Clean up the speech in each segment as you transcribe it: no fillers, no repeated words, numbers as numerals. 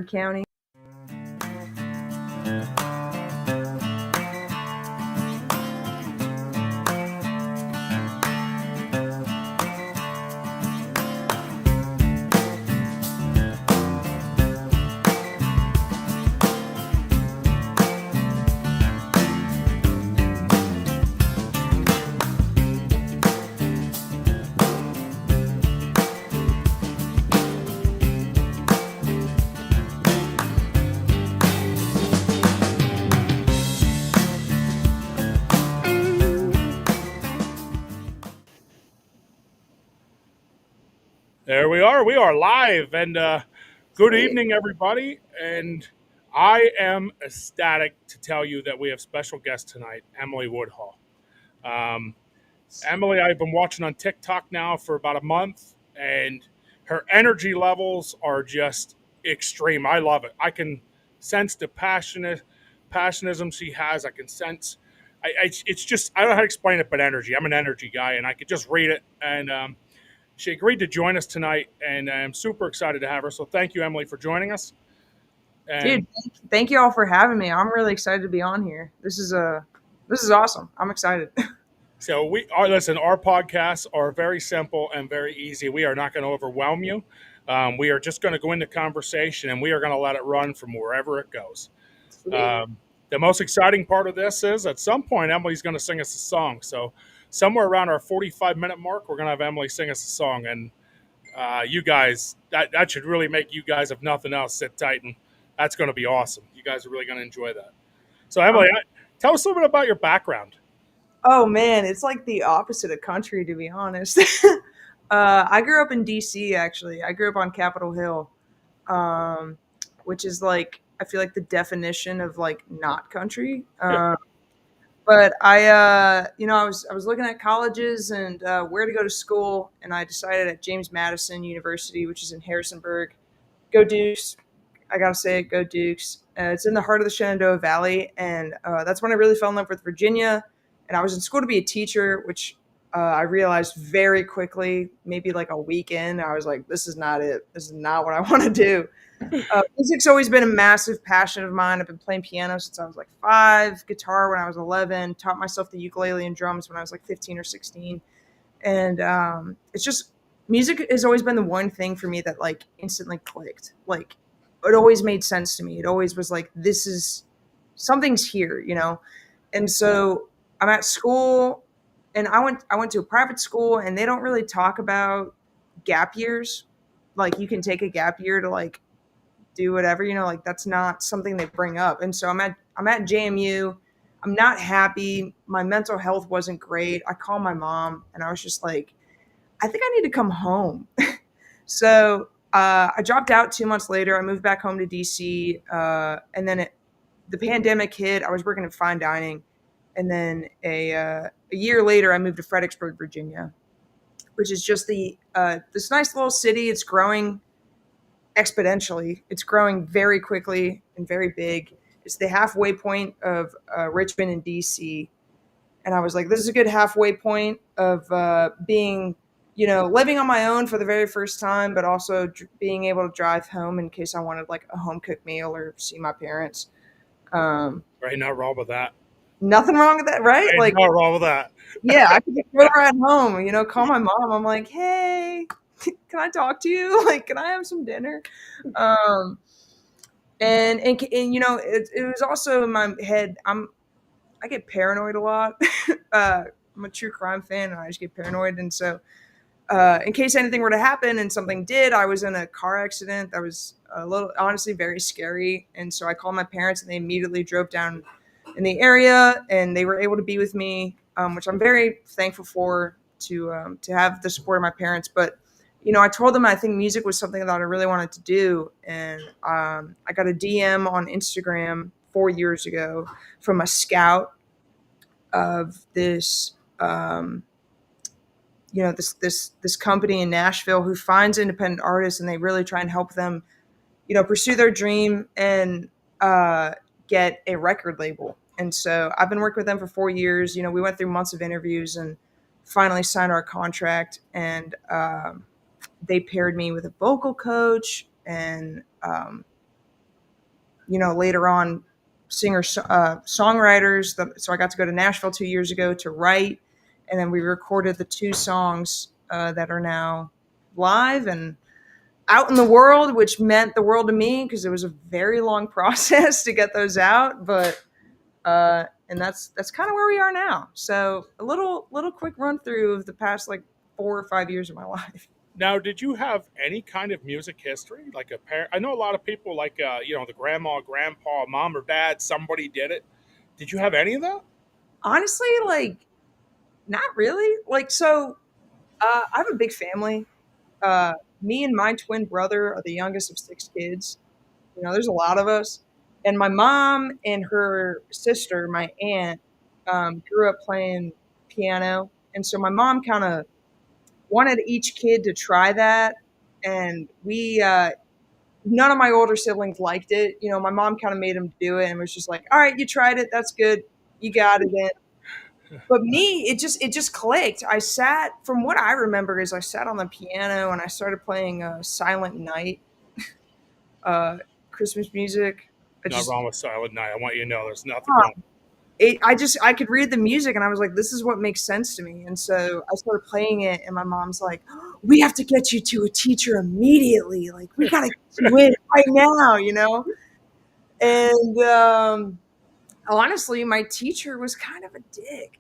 Bedford County. There we are. We are live, and good evening, everybody. And I am ecstatic to tell you that we have special guest tonight, Emily Woodhull. Um, Emily, I've been watching on TikTok now for about a month, and her energy levels are just extreme. I love it. I can sense the passionism she has. I can sense. It's just I don't know how to explain it, but energy. I'm an energy guy, and I could just read it. And she agreed to join us tonight, and I'm super excited to have her. So thank you, Emily, for joining us. And Dude, thank you all for having me. I'm really excited to be on here. This is awesome. I'm excited. so we are listen. Our podcasts are very simple and very easy. We are not going to overwhelm you. We are just going to go into conversation, and we are going to let it run from wherever it goes. Sweet. The most exciting part of this is at some point Emily's going to sing us a song. So somewhere around our 45-minute mark, we're going to have Emily sing us a song, and you guys, that should really make you guys, if nothing else, sit tight, and that's going to be awesome. You guys are really going to enjoy that. So, Emily, tell us a little bit about your background. Oh man, it's like the opposite of country, to be honest. I grew up in DC. Actually, I grew up on Capitol Hill, um, which is like I feel like the definition of like not country. Yeah. But I was looking at colleges and where to go to school, and I decided at James Madison University, which is in Harrisonburg. Go Dukes! I gotta say it, go Dukes! It's in the heart of the Shenandoah Valley, and that's when I really fell in love with Virginia. And I was in school to be a teacher, which I realized very quickly, maybe like a week in, I was like, this is not it. This is not what I want to do. Music's always been a massive passion of mine. I've been playing piano since I was like 5, guitar when I was 11, taught myself the ukulele and drums when I was like 15 or 16. And it's just music has always been the one thing for me that like instantly clicked. Like it always made sense to me. It always was like, this is something's here. And so I'm at school and I went to a private school and they don't really talk about gap years. Like you can take a gap year to like do whatever, like that's not something they bring up. And so I'm at JMU. I'm not happy. My mental health wasn't great. I called my mom and I was just like, I think I need to come home. So I dropped out 2 months later. I moved back home to DC. And then the pandemic hit. I was working in fine dining. And then a year later, I moved to Fredericksburg, Virginia, which is just this nice little city. It's growing exponentially. It's growing very quickly and very big. It's the halfway point of Richmond and DC. And I was like, this is a good halfway point of being, living on my own for the very first time, but also being able to drive home in case I wanted like a home cooked meal or see my parents. Right, not wrong with that. Nothing wrong with that, right? Right, Like, not wrong with that. yeah, I could just go right home, call my mom. I'm like, hey, can I talk to you? Like, can I have some dinner? Um, and it was also in my head. I get paranoid a lot. I'm a true crime fan, and I just get paranoid. And so, in case anything were to happen, and something did, I was in a car accident that was a little, honestly, very scary. And so I called my parents, and they immediately drove down in the area, and they were able to be with me, which I'm very thankful for to have the support of my parents. But I told them I think music was something that I really wanted to do, and I got a DM on Instagram 4 years ago from a scout of this, this company in Nashville who finds independent artists, and they really try and help them, pursue their dream and get a record label. And so I've been working with them for 4 years. We went through months of interviews and finally signed our contract. And they paired me with a vocal coach, and later on singer songwriters. So I got to go to Nashville 2 years ago to write, and then we recorded the two songs that are now live and out in the world, which meant the world to me because it was a very long process to get those out. But and that's kind of where we are now. So a little quick run through of the past like 4 or 5 years of my life. Now, did you have any kind of music history? Like a parent? I know a lot of people, like the grandma, grandpa, mom, or dad. Somebody did it. Did you have any of that? Honestly, like not really. Like so, I have a big family. Me and my twin brother are the youngest of six kids. There's a lot of us. And my mom and her sister, my aunt, grew up playing piano. And so my mom kind of wanted each kid to try that. And none of my older siblings liked it. My mom kind of made them do it and was just like, all right, you tried it. That's good. You got it in. But me, it just clicked. From what I remember, is I sat on the piano and I started playing Silent Night, uh, Christmas music. I Not just, wrong with Silent Night. I want you to know there's nothing uh, wrong. I could read the music and I was like, this is what makes sense to me. And so I started playing it, and my mom's like, we have to get you to a teacher immediately. Like, we gotta get you in right now. And honestly, my teacher was kind of a dick.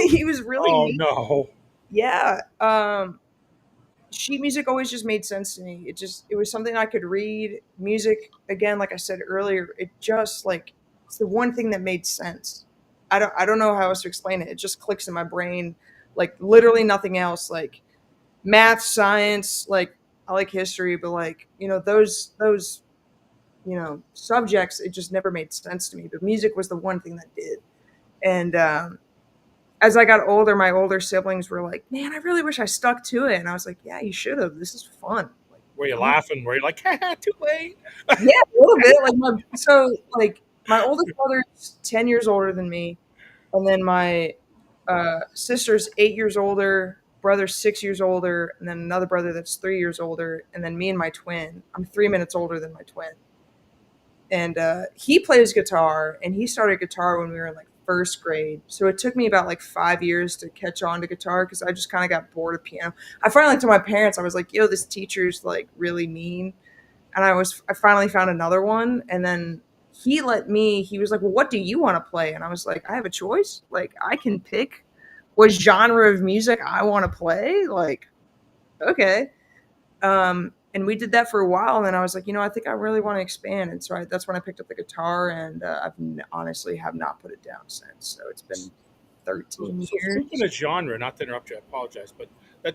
He was really Oh mean. no. Yeah. Sheet music always just made sense to me. It was something I could read. Music, again, like I said earlier, it just like it's the one thing that made sense. I don't know how else to explain it. It just clicks in my brain, like literally nothing else. Like math, science, like I like history, but like those subjects, it just never made sense to me. But music was the one thing that did. And as I got older, my older siblings were like, "Man, I really wish I stuck to it." And I was like, "Yeah, you should have. This is fun." Like, Were you I'm not, laughing? Were you like, haha, too late? yeah, a little bit. My oldest brother's 10 years older than me, and then my sister's 8 years older, brother's 6 years older, and then another brother that's 3 years older, and then me and my twin. I'm 3 minutes older than my twin, and he plays guitar, and he started guitar when we were in like first grade. So it took me about like 5 years to catch on to guitar because I just kind of got bored of piano. I finally told my parents, I was like, "Yo, this teacher's like really mean," and I finally found another one, and then he let me. He was like, "Well, what do you want to play?" And I was like, "I have a choice. Like I can pick what genre of music I want to play." Like, okay. And we did that for a while, and then I was like, I think I really want to expand, and so that's when I picked up the guitar, and honestly have not put it down since. So it's been So, 13 so speaking years. of genre, not to interrupt you, I apologize, but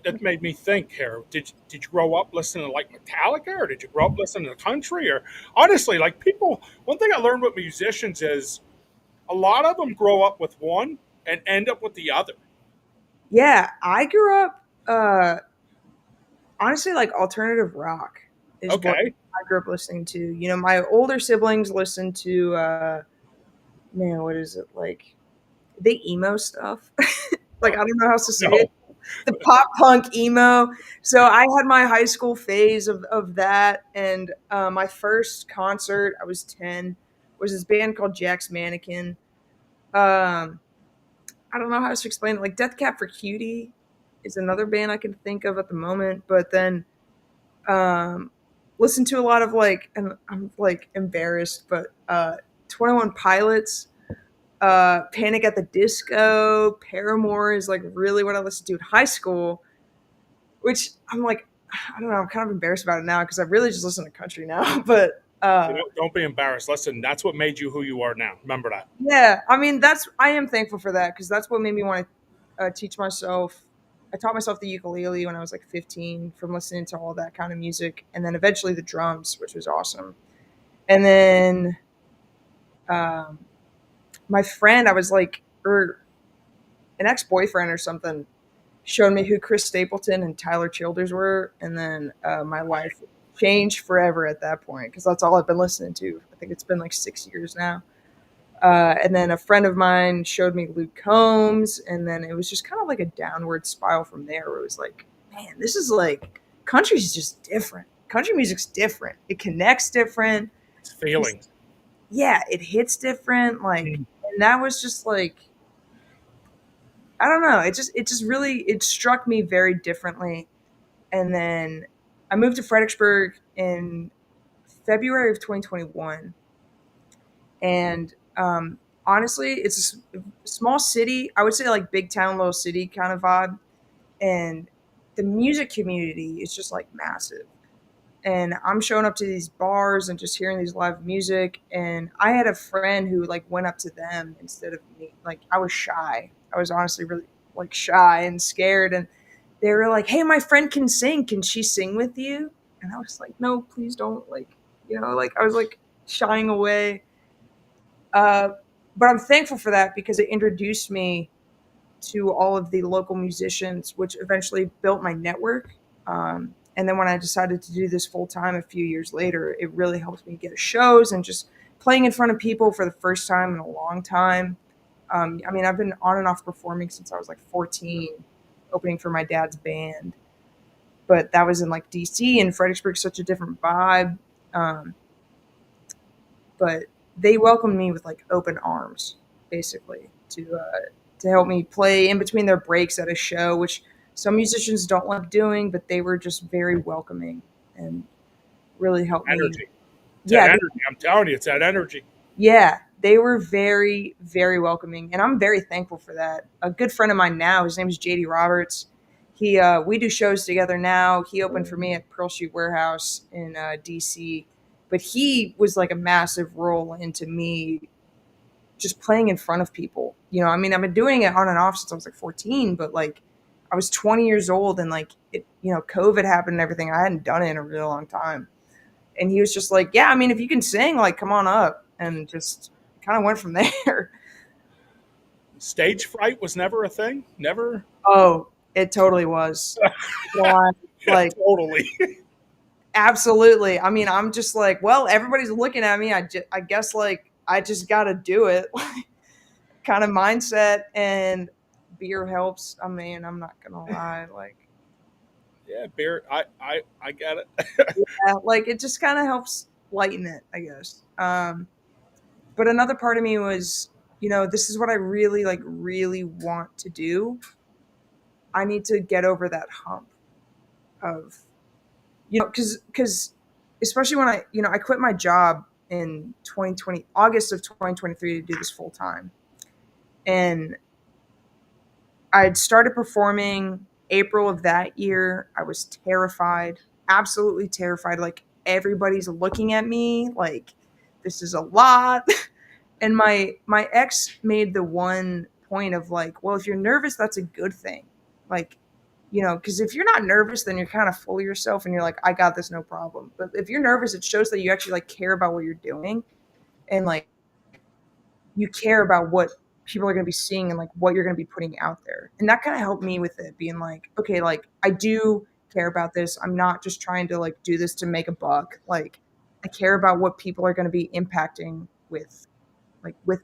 that made me think here. Did you grow up listening to like Metallica, or did you grow up listening to country, or honestly, like people? One thing I learned with musicians is a lot of them grow up with one and end up with the other. Yeah, I grew up honestly like alternative rock is what Okay. I grew up listening to. My older siblings listened to man, what is it like? They emo stuff. Like I don't know how else to say it. No. The pop punk emo. So I had my high school phase of that, and my first concert, I was 10, was this band called Jack's Mannequin. Um, I don't know how to explain it. Like Death Cab for Cutie is another band I can think of at the moment, but then um, listen to a lot of like, and I'm like embarrassed, but 21 Pilots, Panic at the Disco, Paramore is like really what I listened to in high school, which I'm like, I don't know, I'm kind of embarrassed about it now because I really just listen to country now. But Don't be embarrassed. Listen, that's what made you who you are now. Remember that. yeah, I mean, I am thankful for that because that's what made me want to teach myself. I taught myself the ukulele when I was like 15 from listening to all that kind of music, and then eventually the drums, which was awesome. And then um, my friend, I was like, or an ex boyfriend or something, showed me who Chris Stapleton and Tyler Childers were, and then my life changed forever at that point because that's all I've been listening to. I think it's been like 6 years now. And then a friend of mine showed me Luke Combs, and then it was just kind of like a downward spiral from there, where it was like, man, this is like country's just different. Country music's different. It connects different. It's feelings. yeah, it hits different. Like, Mm. and that was just like, I don't know. It just really, it struck me very differently. And then I moved to Fredericksburg in February of 2021. And honestly, it's a small city. I would say like big town, little city kind of vibe. And the music community is just like massive. And I'm showing up to these bars and just hearing these live music. And I had a friend who like went up to them instead of me. Like I was shy. I was honestly really like shy and scared. And they were like, "Hey, my friend can sing. Can she sing with you?" And I was like, "No, please don't." Like, like I was like shying away. Uh, but I'm thankful for that because it introduced me to all of the local musicians, which eventually built my network. And then when I decided to do this full time a few years later, it really helped me get shows and just playing in front of people for the first time in a long time. I mean, I've been on and off performing since I was like 14, opening for my dad's band. But that was in like DC, and Fredericksburg's such a different vibe. Um, but they welcomed me with like open arms, basically, to help me play in between their breaks at a show, which some musicians don't like doing, but they were just very welcoming and really helped me. Energy. It's that Yeah, energy. I'm telling you, it's that energy. yeah, they were very, very welcoming, and I'm very thankful for that. A good friend of mine now, his name is JD Roberts. We do shows together now. He opened for me at Pearl Street Warehouse in DC, but he was like a massive role into me just playing in front of people. I mean, I've been doing it on and off since I was like 14, but like I was 20 years old and like COVID happened and everything. I hadn't done it in a really long time. And he was just like, "Yeah, I mean, if you can sing, like come on up." And just kind of went from there. Stage fright was never a thing. Never. Oh, it totally was. Why? Yeah, Like totally. absolutely. I mean, I'm just like, well, everybody's looking at me. I guess like I just got to do it. Kind of mindset, and beer helps. I mean, I'm not gonna lie, like Yeah, beer. I get it. yeah, like it just kind of helps lighten it, I guess. But another part of me was, this is what I really like, really want to do. I need to get over that hump of, because especially when I quit my job in 2020, August of 2023 to do this full time, and I'd started performing April of that year. I was terrified, absolutely terrified. Like everybody's looking at me like this is a lot. And my ex made the one point of like, well, if you're nervous, that's a good thing. Like, because if you're not nervous, then you're kind of full of yourself and you're like, I got this, no problem. But if you're nervous, it shows that you actually like care about what you're doing and like you care about what people are going to be seeing and like what you're going to be putting out there. And that kind of helped me with it being like, okay, like I do care about this. I'm not just trying to like do this to make a buck. Like I care about what people are going to be impacting with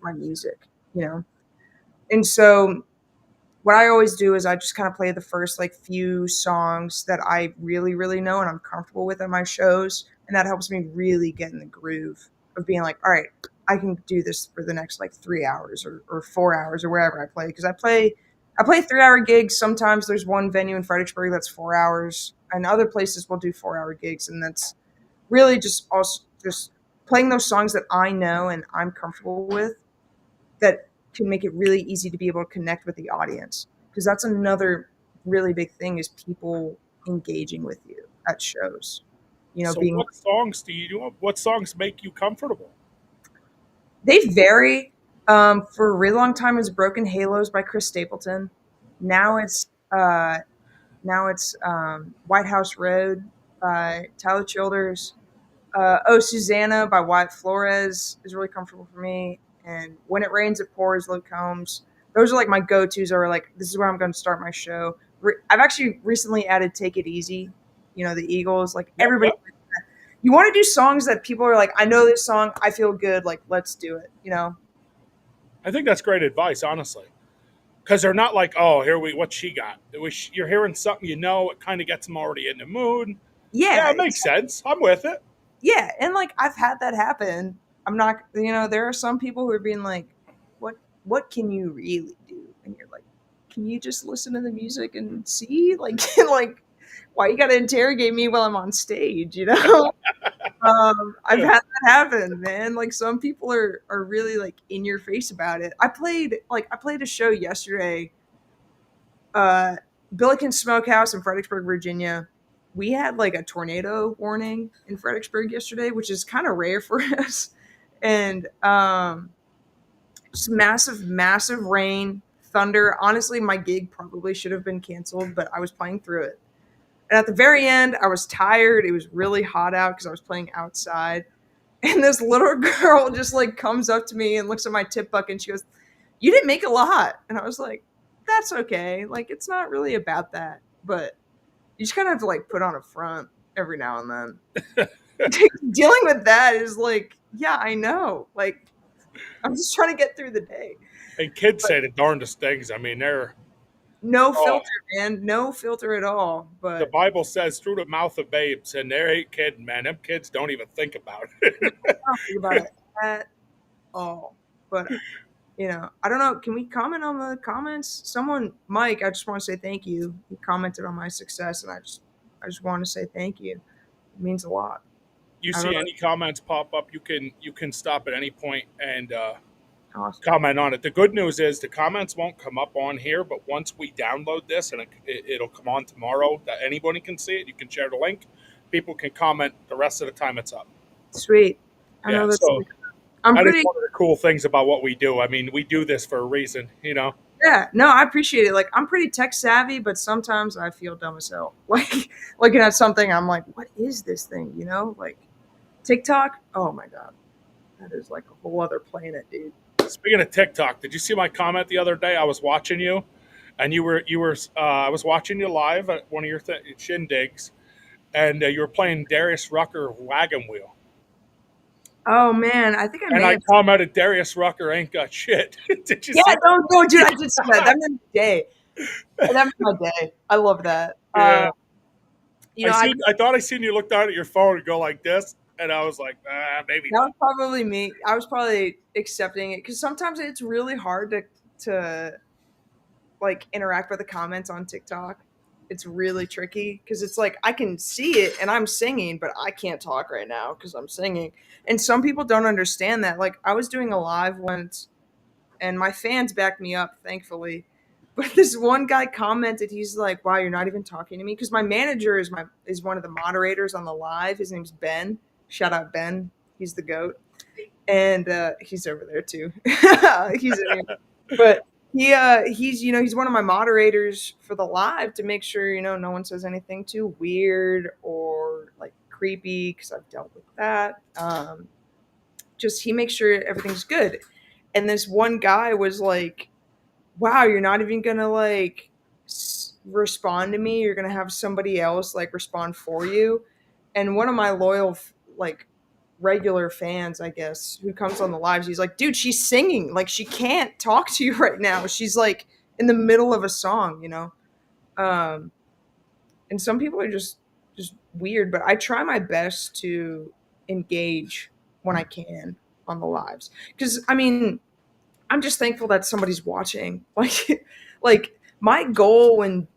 my music, you know? And so what I always do is I just kind of play the first like few songs that I really, really know and I'm comfortable with at my shows. And that helps me really get in the groove of being like, all right, I can do this for the next like 3 hours or 4 hours or wherever I play. Cause I play 3 hour gigs. Sometimes there's one venue in Fredericksburg that's 4 hours and other places will do 4 hour gigs. And that's really just also just playing those songs that I know and I'm comfortable with that can make it really easy to be able to connect with the audience because that's another really big thing is people engaging with you at shows, So, being what songs do you do? What songs make you comfortable? they vary. For a really long time it was Broken Halos by Chris Stapleton. Now it's White House Road by Tyler Childers. Oh, Susanna by Wyatt Flores is really comfortable for me. And When It Rains, It Pours, Luke Combs. Those are like my go-tos are like, this is where I'm going to start my show. I've actually recently added Take It Easy, the Eagles. Like Yep, everybody, yep. you want to do songs that people are like, I know this song, I feel good, like let's do it. I think that's great advice, honestly, because they're not like, oh, what she got. You're hearing something, it kind of gets them already in the mood. Yeah, Yeah, it makes sense. I'm with it. yeah, and like I've had that happen. I'm not, there are some people who are being like, what, what can you really do? And you're like, can you just listen to the music and see? Like, like, why you got to interrogate me while I'm on stage, I've had that happen, man. Like some people are really like in your face about it. I played a show yesterday, uh Billiken Smokehouse in Fredericksburg, Virginia. We had like a tornado warning in Fredericksburg yesterday, which is kind of rare for us. And just massive, massive rain, thunder. Honestly, my gig probably should have been canceled, but I was playing through it. And at the very end, I was tired. It was really hot out because I was playing outside. And this little girl just like comes up to me and looks at my tip bucket and she goes, "You didn't make a lot." And I was like, "That's okay. Like, it's not really about that." But you just kind of have to like put on a front every now and then. Dealing with that is like, yeah, I know. Like, I'm just trying to get through the day. And kids But say the darndest things. I mean, they're no oh, filter, man. No filter at all. the But Bible says through the mouth of babes, and they ain't kidding, man. Them kids don't even think about I it. don't think about it at all. But I don't know. Can we comment on the comments? Someone, Mike, I just want to say thank you. He commented on my success, and I just want to say thank you. It means a lot. You I don't see know. any comments pop up, you can stop at any point and Awesome. comment on it. The good news is the comments won't come up on here, but once we download this and it'll come on tomorrow, that anybody can see it. You can share the link. People can comment the rest of the time it's up. Sweet. I Yeah, know that's. so I'm that is pretty. one of the cool things about what we do. I mean, we do this for a reason. Yeah. No, I appreciate it. Like, I'm pretty tech savvy, but sometimes I feel dumb as hell. Like looking at something, I'm like, what is this thing? Like TikTok. Oh my god, that is like a whole other planet, dude. Speaking of TikTok, did you see my comment the other day? I was watching you, and you were. I was watching you live at one of your shindigs, and you were playing Darius Rucker Wagon Wheel. Oh man, I think I And may I have. commented, Darius Rucker ain't got shit. Did you Yeah, see don't go, dude. I did see that. That made my day. That made my day. I love that. that? Yeah, I I seen. I thought I seen you look down at your phone and go like this, and I was like, maybe that was not. probably me. I was probably accepting it because sometimes it's really hard to like interact with the comments on TikTok. It's really tricky because it's like I can see it and I'm singing, but I can't talk right now because I'm singing. And some people don't understand that. Like I was doing a live once and my fans backed me up, thankfully. But this one guy commented, he's like, "Wow, you're not even talking to me." Because my manager is one of the moderators on the live. His name's Ben. Shout out Ben. He's the goat, and he's over there too. He's in here, but he's one of my moderators for the live to make sure no one says anything too weird or like creepy because I've dealt with that. Just he makes sure everything's good. And this one guy was like, "Wow, you're not even gonna like respond to me. You're gonna have somebody else like respond for you." And one of my loyal like regular fans, I guess, who comes on the lives, he's like, "Dude, she's singing. Like she can't talk to you right now. She's like in the middle of a song." Um, and some people are just weird, but I try my best to engage when I can on the lives because I mean I'm just thankful that somebody's watching. Like my goal when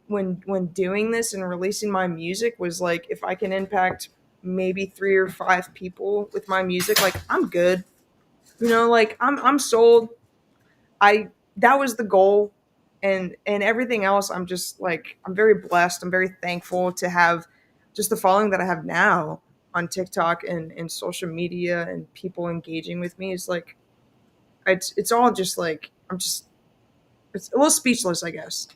doing this and releasing my music was like if I can impact maybe 3 or 5 people with my music, like I'm good. Like I'm sold. I That was the goal, and everything else. I'm just like I'm very blessed. I'm very thankful to have just the following that I have now on TikTok and social media and people engaging with me is like it's all just like it's a little speechless, I guess.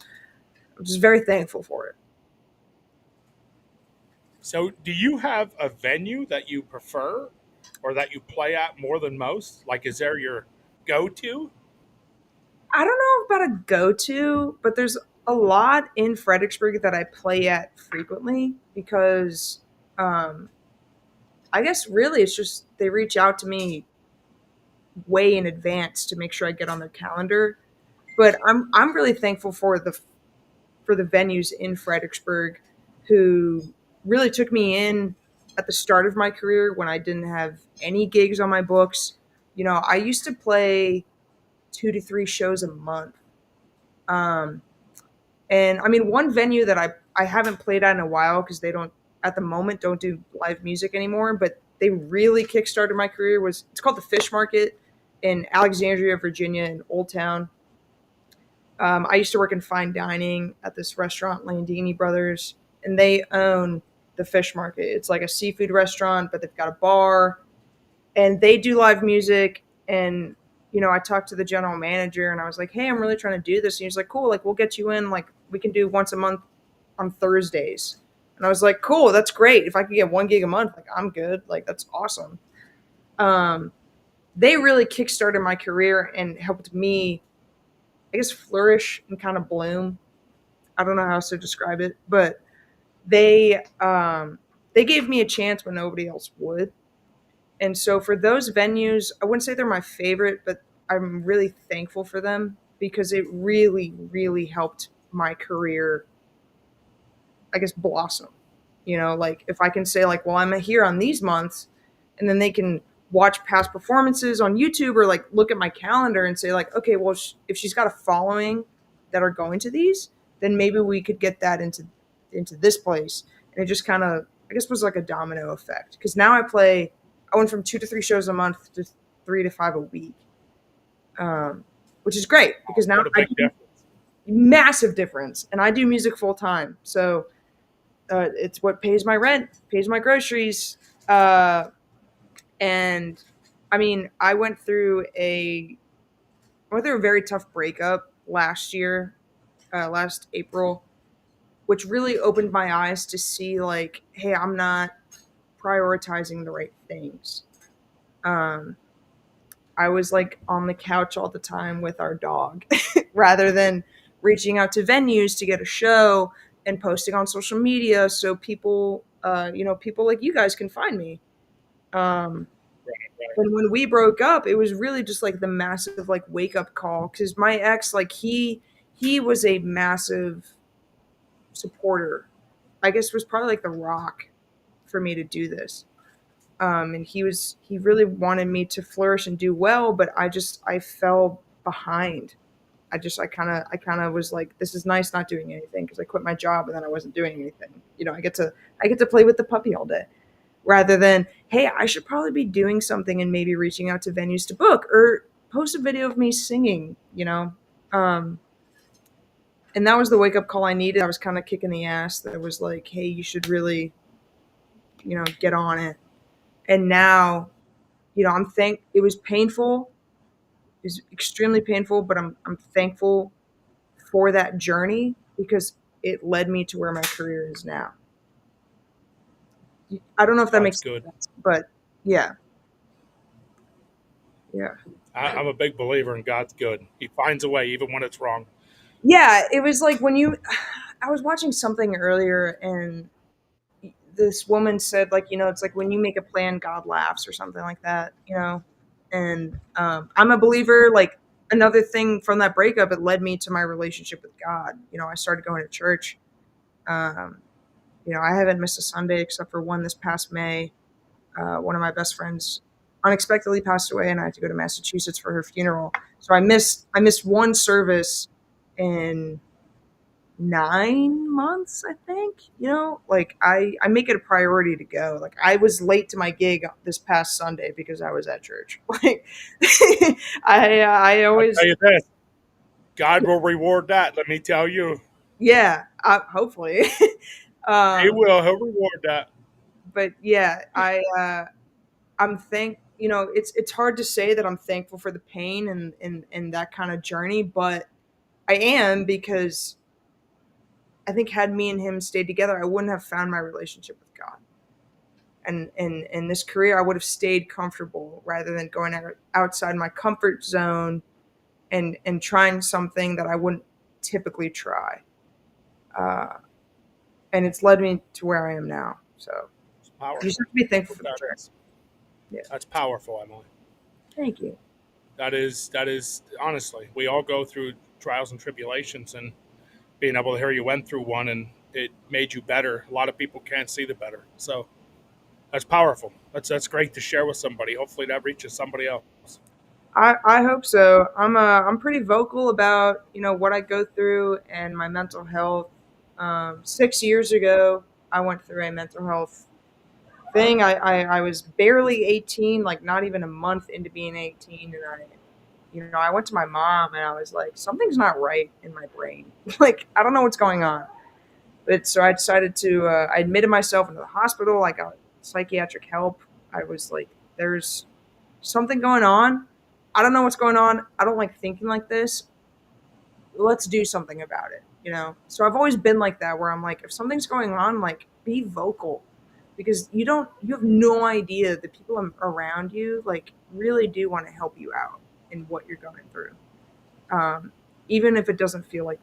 I'm just very thankful for it. So, do you have a venue that you prefer, or that you play at more than most? Like, is there your go-to? I don't know about a go-to, but there's a lot in Fredericksburg that I play at frequently because um, I guess really it's just they reach out to me way in advance to make sure I get on their calendar. But I'm really thankful for the venues in Fredericksburg who really took me in at the start of my career when I didn't have any gigs on my books. I used to play 2 to 3 shows a month. Um, and I mean, one venue that I haven't played at in a while because they don't at the moment don't do live music anymore, but they really kickstarted my career was it's called the Fish Market in Alexandria, Virginia, in Old Town. I used to work in fine dining at this restaurant, Landini Brothers, and they own the Fish Market. It's like a seafood restaurant, but they've got a bar, and they do live music. And I talked to the general manager, and I was like, "Hey, I'm really trying to do this." And he's like, "Cool, like we'll get you in. Like we can do once a month on Thursdays." And I was like, "Cool, that's great. If I could get 1 gig a month, like I'm good. Like that's awesome." Um, they really kickstarted my career and helped me, I guess, flourish and kind of bloom. I don't know how else to describe it, but they gave me a chance when nobody else would. And so for those venues, I wouldn't say they're my favorite, but I'm really thankful for them because it really, really helped my career, I guess, blossom. Like if I can say like, well, I'm here on these months, and then they can watch past performances on YouTube or like look at my calendar and say like, okay, well, if she's got a following that are going to these, then maybe we could get that into this place. And it just kind of, I guess, was like a domino effect because now I went from 2 to 3 shows a month to 3 to 5 a week, which is great because now What a big difference. massive difference, and I do music full time, so it's what pays my rent, pays my groceries, and I mean, I went through a very tough breakup last year, last April, which really opened my eyes to see like, hey, I'm not prioritizing the right things. Um, I was like on the couch all the time with our dog rather than reaching out to venues to get a show and posting on social media so people, people like you guys can find me. Um, and when we broke up, it was really just like the massive like wake up call because my ex, like he was a massive supporter. I guess was probably like the rock for me to do this. And he really wanted me to flourish and do well, but I fell behind. I kind of was like, this is nice not doing anything because I quit my job and then I wasn't doing anything. I get to play with the puppy all day rather than, hey, I should probably be doing something and maybe reaching out to venues to book or post a video of me singing. Um, and that was the wake up call I needed. I was kind of kicking the ass. That was like, hey, you should really, get on it. And now, it was painful. It was extremely painful, but I'm thankful for that journey because it led me to where my career is now. I don't know if that God's makes good. sense, but yeah, yeah, I'm a big believer in God's good. He finds a way even when it's wrong. yeah. It was like I was watching something earlier, and this woman said, like, it's like when you make a plan, God laughs, or something like that. And I'm a believer. Like another thing from that breakup, it led me to my relationship with God. I started going to church. Um, I haven't missed a Sunday except for one this past May. One of my best friends unexpectedly passed away, and I had to go to Massachusetts for her funeral. So I missed one service in 9 months, I think. Like I make it a priority to go. Like I was late to my gig this past Sunday because I was at church. Like I I'll always, tell you this, God will reward that. Let me tell you. yeah, hopefully. He um, will. He'll reward that. but yeah, it's hard to say that I'm thankful for the pain and that kind of journey, but I am because I think had me and him stayed together, I wouldn't have found my relationship with God. And in this career, I would have stayed comfortable rather than going outside my comfort zone and trying something that I wouldn't typically try. Uh, and it's led me to where I am now. So It's you just powerful. have to be thankful for the journey. That's Yeah. that's powerful, Emily. Thank you. That is honestly, we all go through trials and tribulations, and being able to hear you went through one and it made you better. A lot of people can't see the better. So That's powerful. That's great to share with somebody. Hopefully that reaches somebody else. I hope so. I'm pretty vocal about what I go through and my mental health. 6 years ago, I went through a mental health thing. I was barely 18, like not even a month into being 18, and I went to my mom and I was like, something's not right in my brain. Like I don't know what's going on. But so I decided to. I admitted myself into the hospital. I got psychiatric help. I was like, there's something going on. I don't know what's going on. I don't like thinking like this. Let's do something about it. So I've always been like that, where I'm like, if something's going on, like be vocal, because you have no idea the people around you like really do want to help you out in what you're going through, um, even if it doesn't feel like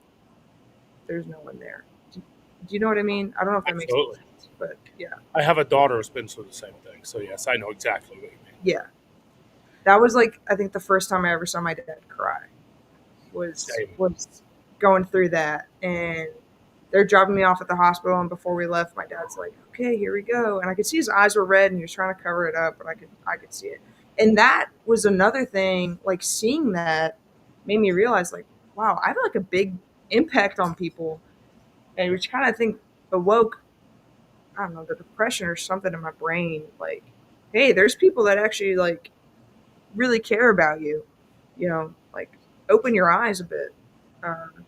there's no one there. Do you know what I mean? I don't know if that makes Absolutely. sense, but yeah, I have a daughter who's been through the same thing. So yes, I know exactly what you mean. yeah. That was like I think the first time I ever saw my dad cry was Same. was going through that, and they're dropping me off at the hospital, and before we left, my dad's like, "Okay, here we go," and I could see his eyes were red, and he was trying to cover it up, but I could see it, and that was another thing. Like seeing that made me realize, like, wow, I have like a big impact on people, and which kind of think awoke, I don't know, the depression or something in my brain. Like, hey, there's people that actually like really care about you. Like open your eyes a bit. Um,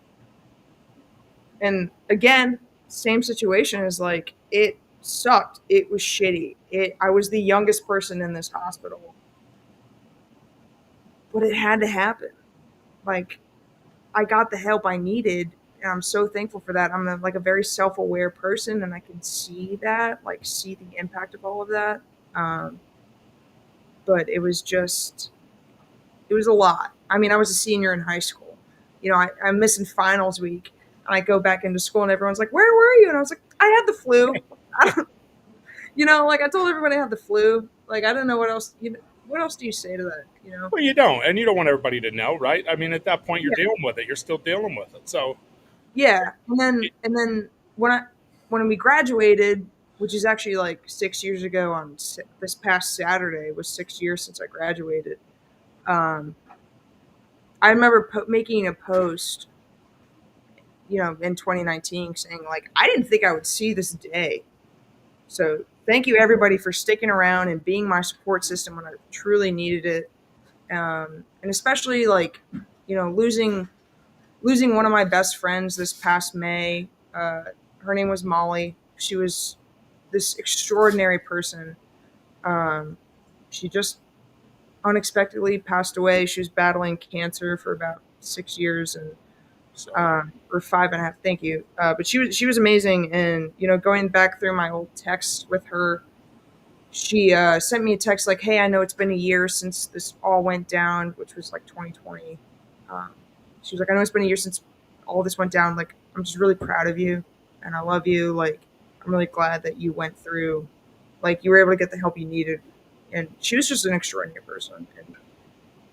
and again, same situation is like it sucked. It was shitty. I was the youngest person in this hospital, but it had to happen. Like I got the help I needed, and I'm so thankful for that. I'm like a very self-aware person, and I can see that, like see the impact of all of that. Um, but it was a lot. I mean, I was a senior in high school. I'm missing finals week, and I go back into school, and everyone's like, "Where were you?" And I was like, "I had the flu." I don't, like I told everybody I had the flu. Like I don't know what else. What else do you say to that? Well, you don't, and you don't want everybody to know, right? I mean, at that point, you're Yeah, dealing with it. You're still dealing with it. So, yeah. And then when we graduated, which is actually like 6 years ago on this past Saturday was 6 years since I graduated. Um, I remember making a post in 2019 saying like I didn't think I would see this day. So thank you everybody for sticking around and being my support system when I truly needed it. And especially like losing one of my best friends this past May. Her name was Molly. She was this extraordinary person. Um, she just unexpectedly passed away. She was battling cancer for about 6 years, and sorry. or 5.5. Thank you. But she was amazing, and going back through my old texts with her, she sent me a text like, "Hey, I know it's been a year since this all went down," which was like 2020. Um, she was like, "I know it's been a year since all this went down. Like, I'm just really proud of you, and I love you. Like, I'm really glad that you went through, like, you were able to get the help you needed." And she was just an extraordinary person. And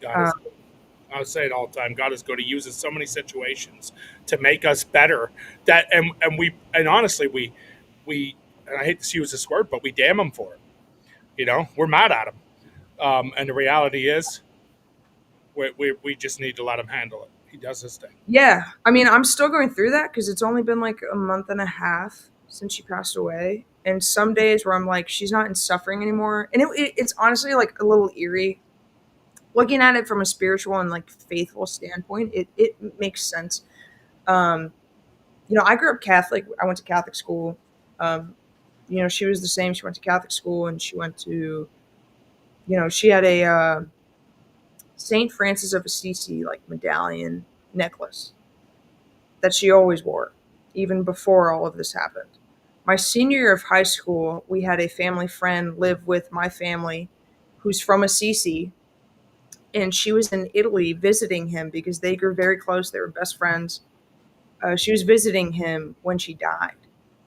God is good. I say it all the time. God is going to use us so many situations to make us better. That and honestly, we and I hate to use this word, but we damn him for it. We're mad at him. And the reality is, we just need to let him handle it. He does his thing. yeah, I mean, I'm still going through that because it's only been like a month and a half since she passed away. And some days where I'm like, she's not in suffering anymore. And it's honestly like a little eerie. Looking at it from a spiritual and like faithful standpoint, it makes sense. Um, I grew up Catholic. I went to Catholic school. Um, she was the same. She went to Catholic school, and she went to, she had a Saint Francis of Assisi like medallion necklace that she always wore, even before all of this happened. My senior year of high school, we had a family friend live with my family, who's from Assisi, and she was in Italy visiting him because they grew very close. They were best friends. She was visiting him when she died,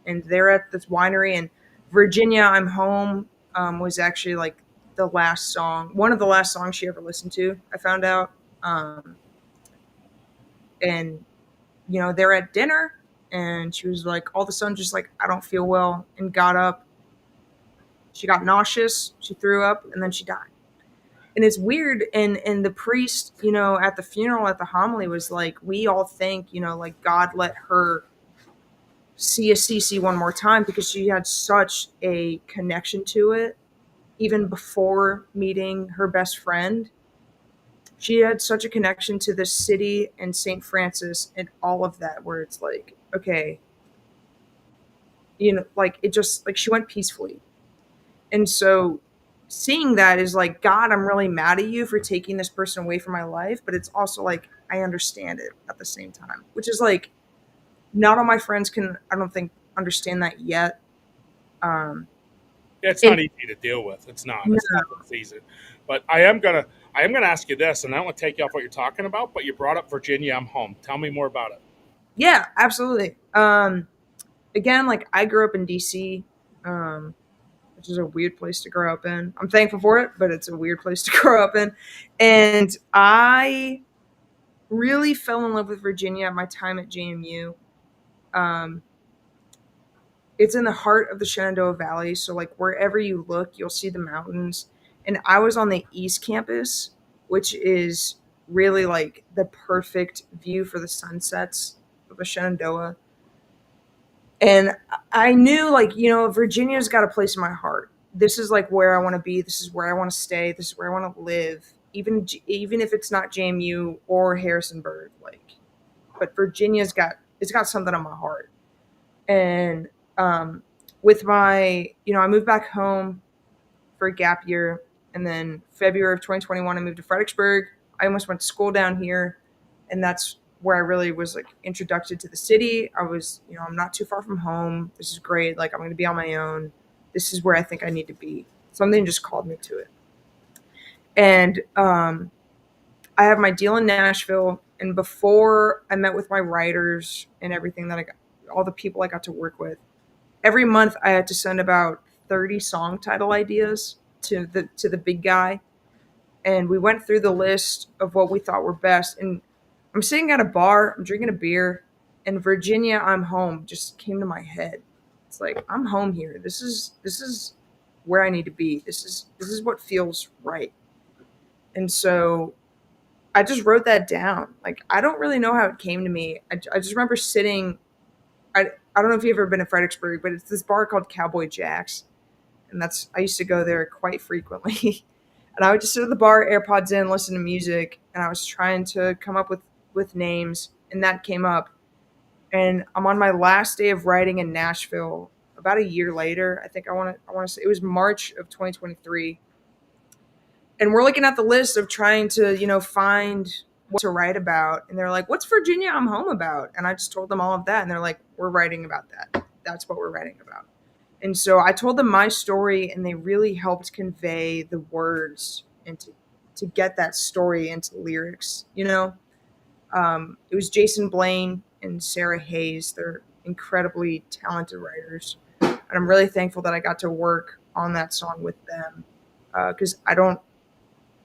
and they're at this winery. And Virginia, I'm Home was actually like one of the last songs she ever listened to. I found out, and they're at dinner, and she was like, all of a sudden, just like I don't feel well, and got up, She got nauseous, she threw up, and then she died. And it's weird. And the priest, at the funeral, at the homily, was like, we all think, like God let her see a CC one more time because she had such a connection to it, even before meeting her best friend. She had such a connection to the city and St. Francis and all of that, where it's like, okay, like it just like she went peacefully. And so seeing that is like, God, I'm really mad at you for taking this person away from my life, but it's also like I understand it at the same time, which is like not all my friends can, I don't think, understand that yet. Um, Yeah, it's and not easy to deal with. It's not. no, It's not easy. But I am gonna ask you this, and I don't want to take you off what you're talking about. But you brought up Virginia. I'm home. Tell me more about it. yeah, absolutely. Again, like I grew up in DC, um, which is a weird place to grow up in. I'm thankful for it, but it's a weird place to grow up in. And I really fell in love with Virginia at my time at JMU. Um, it's in the heart of the Shenandoah Valley, so like wherever you look, you'll see the mountains. And I was on the East Campus, which is really like the perfect view for the sunsets of the Shenandoah. And I knew, like, Virginia's got a place in my heart. This is like where I want to be. This is where I want to stay. This is where I want to live. Even if it's not JMU or Harrisonburg, like, but Virginia's got something on my heart. And with my, I moved back home for a gap year, and then February of 2021, I moved to Fredericksburg. I almost went to school down here, and that's where I really was like introduced to the city. I was, I'm not too far from home. This is great. Like I'm going to be on my own. This is where I think I need to be. Something just called me to it. And I have my deal in Nashville. And before I met with my writers and everything that I got, all the people I got to work with, every month I had to send about 30 song title ideas to the big guy, and we went through the list of what we thought were best. And I'm sitting at a bar, I'm drinking a beer, and Virginia, I'm home just came to my head. It's like I'm home here. This is where I need to be. This is what feels right. And so I just wrote that down. Like I don't really know how it came to me. I just remember sitting. I don't know if you've ever been to Fredericksburg, but it's this bar called Cowboy Jack's, and that's I used to go there quite frequently. And I would just sit at the bar, AirPods in, listen to music, and I was trying to come up with names, and that came up. And I'm on my last day of writing in Nashville, about a year later. I think I want to say it was March of 2023, and we're looking at the list of trying to find what to write about, and they're like, "What's Virginia I'm home about?" And I just told them all of that, and they're like, "We're writing about that. That's what we're writing about." And so I told them my story, and they really helped convey the words and to get that story into lyrics. It was Jason Blaine and Sarah Hayes. They're incredibly talented writers, and I'm really thankful that I got to work on that song with them, because I don't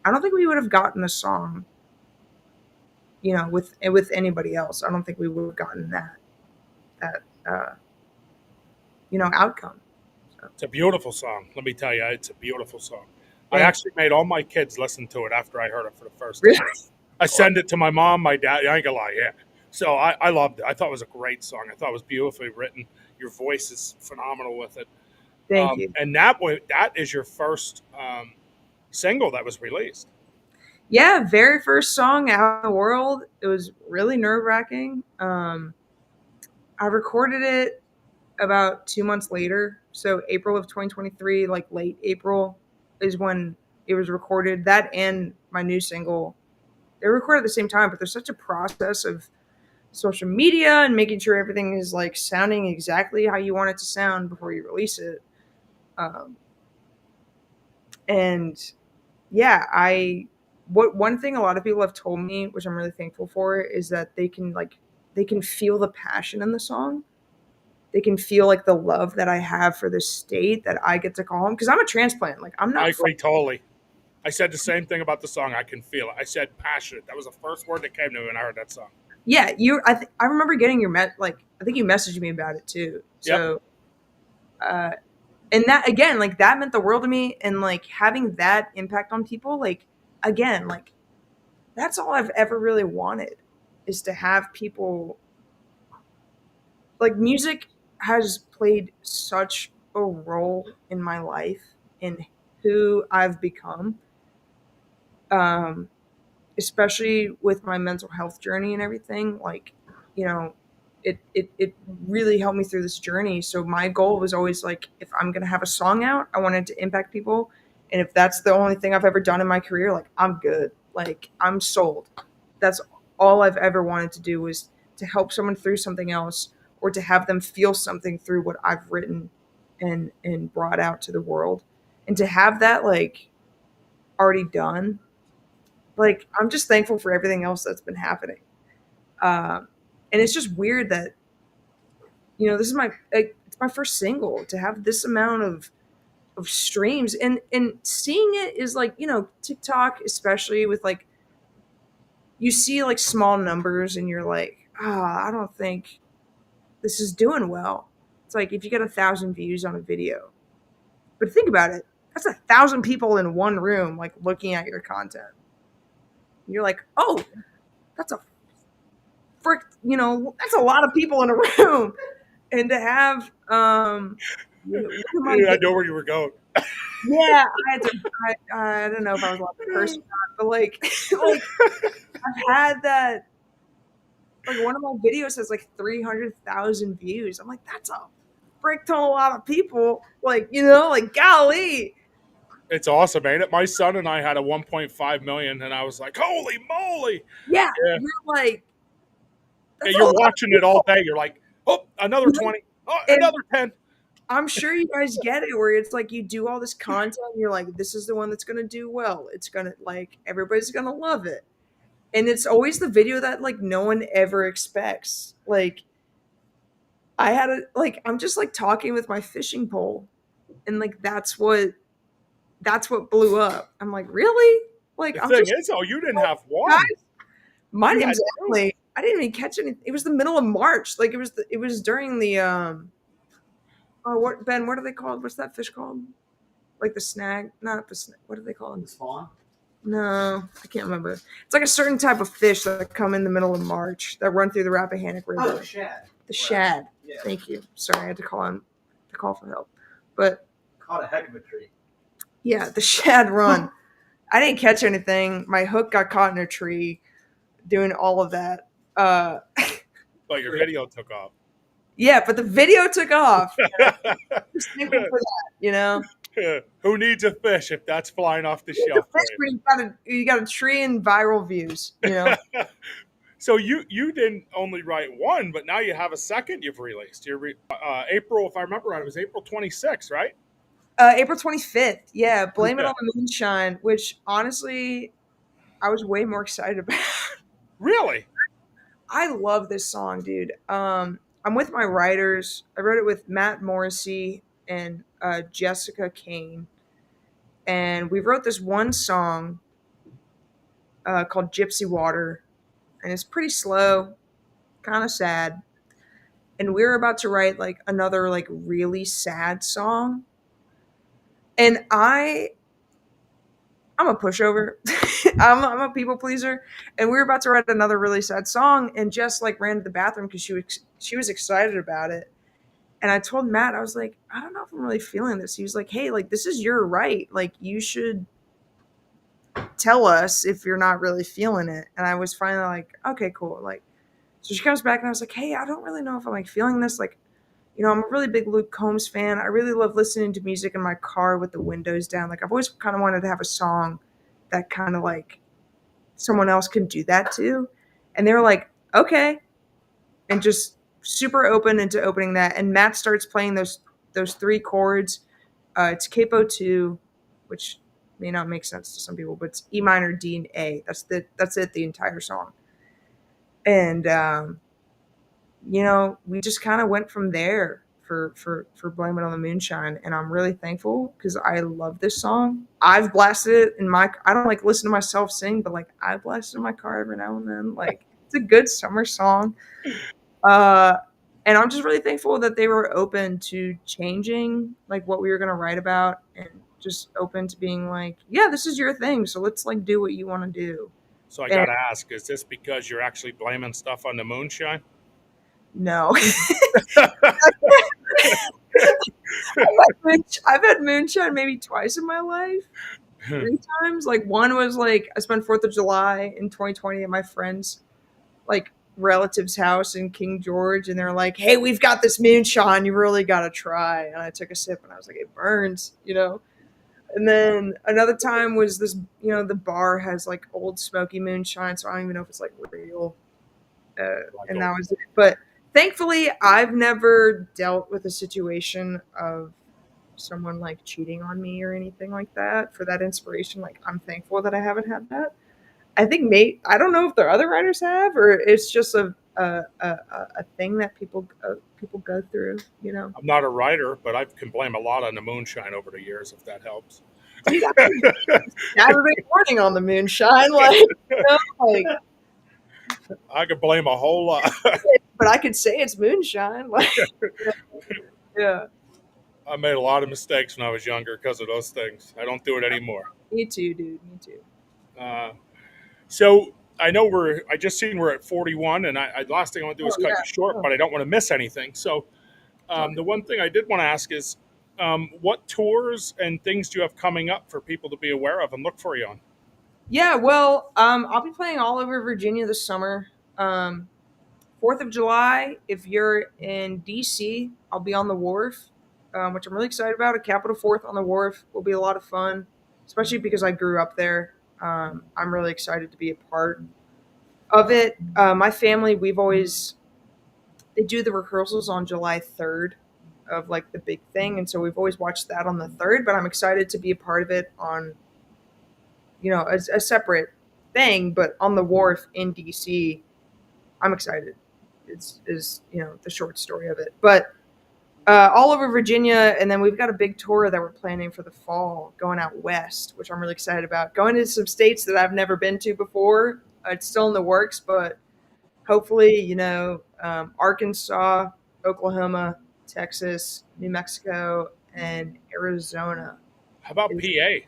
think we would have gotten the song, with anybody else. I don't think we would have gotten that outcome. So, It's a beautiful song. Let me tell you, it's a beautiful song. I thank you. actually made all my kids listen to it after I heard it for the first Really? time. I sent it to my mom, my dad. I ain't gonna lie, yeah. So I loved it. I thought it was a great song. I thought it was beautifully written. Your voice is phenomenal with it. Thank you. And that is your first single that was released. Yeah, very first song out in the world. It was really nerve wracking. I recorded it about 2 months later. So April of 2023, like late April, is when it was recorded. That and my new single, they were recorded at the same time. But there's such a process of social media and making sure everything is like sounding exactly how you want it to sound before you release it. Um, and yeah, what one thing a lot of people have told me, which I'm really thankful for, is that they can feel the passion in the song. They can feel like the love that I have for this state that I get to call home, because I'm a transplant. Like I'm I not from, agree totally. I said the same thing about the song. I can feel it. I said passionate. That was the first word that came to me when I heard that song. yeah, I remember getting your like I think you messaged me about it too. Yep. So And that, again, like that meant the world to me. And like having that impact on people, like, again, like that's all I've ever really wanted, is to have people, like, music has played such a role in my life, in who I've become, um, especially with my mental health journey and everything. Like, you know, it really helped me through this journey. So my goal was always like, if I'm gonna have a song out, I wanted to impact people. And if that's the only thing I've ever done in my career, like, I'm good. Like, I'm sold. That's all I've ever wanted to do, was to help someone through something else, or to have them feel something through what I've written and brought out to the world. And to have that, like, already done, like, I'm just thankful for everything else that's been happening. Um, and it's just weird that, this is my, like, it's my first single to have this amount of streams, and seeing it is like, TikTok, especially with like, you see like small numbers and you're like, I don't think this is doing well. It's like if you get 1,000 views on a video, but think about it, that's 1,000 people in one room like looking at your content. And you're like, oh, that's a that's a lot of people in a room. And to have one of my I know where you were going. yeah, I had to. I don't know if I was allowed to curse or not, but like, like I've had that. Like, one of my videos has like 300,000 views. I'm like, that's a frick ton, a lot of people. Like, like, golly. It's awesome, ain't it? My son and I had a 1.5 million, and I was like, holy moly! Yeah, Yeah. you're like, And that's a you're lot of watching it all people. day. You're like, oh, another 20. Oh, And another 10. I'm sure you guys get it, where it's like you do all this content, and you're like, this is the one that's gonna do well. It's gonna, like, everybody's gonna love it. And it's always the video that like no one ever expects. Like, I'm just like talking with my fishing pole, and like that's what blew up. I'm like, really? Like, The I'm thing just, is, oh, you didn't have one. guys. My You had name's two. Emily. I didn't even catch any. It was the middle of March. Like, it was during the Oh, what, Ben? What are they called? What's that fish called? Like the snag? Not the snag. What are they called? The spawn? No, I can't remember. It's like a certain type of fish that come in the middle of March that run through the Rappahannock River. Oh, shad. The shad. Yeah. Thank you. Sorry, I had to call for help. But Caught a heck of a tree. yeah, the shad run. I didn't catch anything. My hook got caught in a tree doing all of that. But your video took off. Yeah, but the video took off. Just thankful for that. Who needs a fish if that's flying off the It's a shelf? fish, but you got a tree and viral views. So you didn't only write one, but now you have a second you've released. April, if I remember right, it was April 26th, right? April 25th. Yeah, Blame It Yeah. on the Moonshine, which honestly I was way more excited about. Really? I love this song, dude. I'm with my writers. I wrote it with Matt Morrissey and Jessica Kane, and we wrote this one song called Gypsy Water, and it's pretty slow, kind of sad. And we were about to write like another like really sad song, and I'm a pushover. I'm a people pleaser, and we were about to write another really sad song, and Jess like ran to the bathroom because she was excited about it. And I told Matt, I was like, I don't know if I'm really feeling this. He was like, hey, like, this is your right. Like, you should tell us if you're not really feeling it. And I was finally like, okay, cool. Like, so she comes back and I was like, hey, I don't really know if I'm like feeling this. Like, I'm a really big Luke Combs fan. I really love listening to music in my car with the windows down. Like, I've always kind of wanted to have a song that kind of like someone else can do that to. And they were like, okay. And just super open into opening that. And Matt starts playing those three chords. It's capo 2, which may not make sense to some people, but it's E minor, D, and A. That's it, the entire song. And we just kind of went from there for Blame It on the Moonshine, and I'm really thankful because I love this song. I've blasted it I don't like listen to myself sing, but like I blast it in my car every now and then. Like, it's a good summer song. And I'm just really thankful that they were open to changing like what we were going to write about, and just open to being like, yeah, this is your thing, so let's like do what you want to do. So I And got to ask, is this because you're actually blaming stuff on the moonshine? no. I've had moonshine maybe twice in my life, three times. Like one was like I spent 4th of July in 2020 at my friend's like relative's house in King George, and they're like, "Hey, we've got this moonshine. You really got to try." And I took a sip, and I was like, "It burns," you know. And then another time was this, the bar has like old smoky moonshine, so I don't even know if it's like real. Like, And oh, that was it. But thankfully, I've never dealt with a situation of someone like cheating on me or anything like that. For that inspiration, like I'm thankful that I haven't had that. I think I don't know if the other writers have, or it's just a thing that people go through. You know, I'm not a writer, but I can blame a lot on the moonshine over the years, if that helps. dude, I was Saturday morning on the moonshine, like like. I could blame a whole lot. But I could say it's moonshine, like yeah. I made a lot of mistakes when I was younger because of those things. I don't do it anymore. Me too, dude. Me too. Uh, so I know I just seen we're at 41, and last thing I want to do Oh is cut yeah. you short, Oh, but I don't want to miss anything. So it's all the good. one thing I did want to ask is, what tours and things do you have coming up for people to be aware of and look for you on? Yeah, well, I'll be playing all over Virginia this summer. 4th of July, if you're in DC, I'll be on the wharf, which I'm really excited about. A Capitol Fourth on the wharf will be a lot of fun, especially because I grew up there. I'm really excited to be a part of it. My family, they do the rehearsals on July 3rd of like the big thing. And so we've always watched that on the 3rd, but I'm excited to be a part of it on, a separate thing, but on the wharf in DC. I'm excited. Is the short story of it, but all over Virginia, and then we've got a big tour that we're planning for the fall, going out west, which I'm really excited about. Going to some states that I've never been to before. It's still in the works, but hopefully, Arkansas, Oklahoma, Texas, New Mexico, and Arizona. How about Is PA?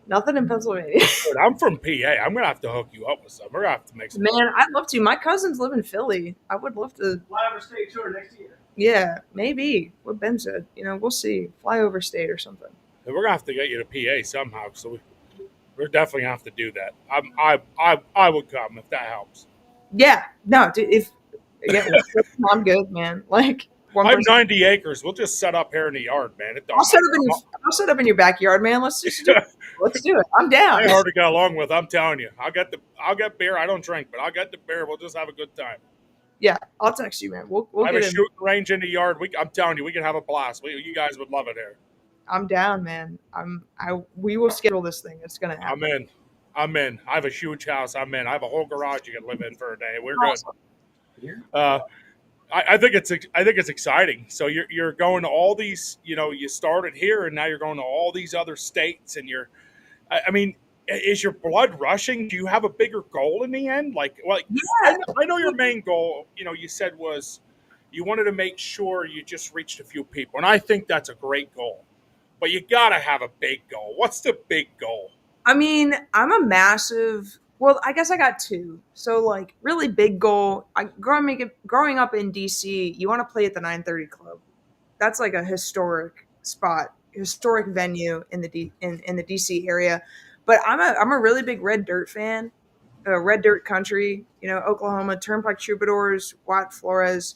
nothing in Pennsylvania. Dude, I'm from PA. I'm gonna have to hook you up with some. We're gonna have to make some fun. Man, I'd love to. My cousins live in Philly. I would love to. Flyover State Tour next year. Yeah, maybe what Ben said. We'll see. Flyover state or something. And we're gonna have to get you to PA somehow. So we're definitely gonna have to do that. I would come if that helps. Yeah, no, dude. If yeah, I'm good, man. Like one I have person. 90 acres. We'll just set up here in the yard, man. It I'll don't set up in your. matter. I'll set up in your backyard, man. Let's just do it. Let's do it. I'm down. I already got along with. I'm telling you, I'll get beer. I don't drink, but I'll get the beer. We'll just have a good time. Yeah, I'll text you, man. We'll I have get a in. shooting range in the yard. I'm telling you, we can have a blast. You guys would love it here. I'm down, man. We will schedule this thing. It's gonna I'm happen. in. I'm in. I have a huge house. I'm in. I have a whole garage you can live in for a day. We're good. Awesome. Uh, I think it's exciting. So you're going to all these. You started here, and now you're going to all these other states, and I mean, is your blood rushing? Do you have a bigger goal in the end? Like Yeah. I know your main goal. You said was you wanted to make sure you just reached a few people, and I think that's a great goal. But you gotta have a big goal. What's the big goal? I mean, I'm a massive. Well, I guess I got two. So, like, really big goal. Growing up in DC, you want to play at the 930 Club. That's like a historic spot, historic venue in the DC area. But I'm a really big Red Dirt fan. Red Dirt Country, Oklahoma Turnpike Troubadours, Watt Flores,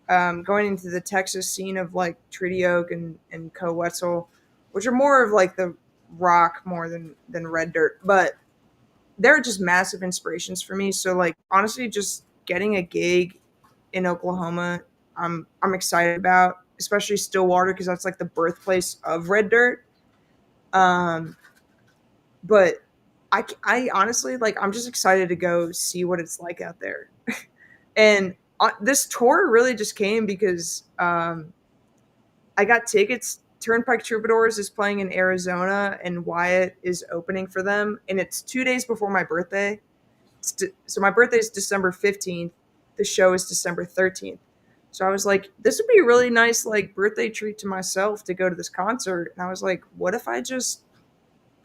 going into the Texas scene of like Treaty Oak and Co Wetzel, which are more of like the rock more than Red Dirt, but they're just massive inspirations for me. So like honestly, just getting a gig in Oklahoma, I'm excited about, especially Stillwater because that's like the birthplace of Red Dirt. Um, but I honestly like I'm just excited to go see what it's like out there. And this tour really just came because I got tickets. Turnpike Troubadours is playing in Arizona, and Wyatt is opening for them, and it's 2 days before my birthday. So my birthday is December 15th. The show is December 13th. So I was like, this would be a really nice like birthday treat to myself to go to this concert. And I was like, what if I just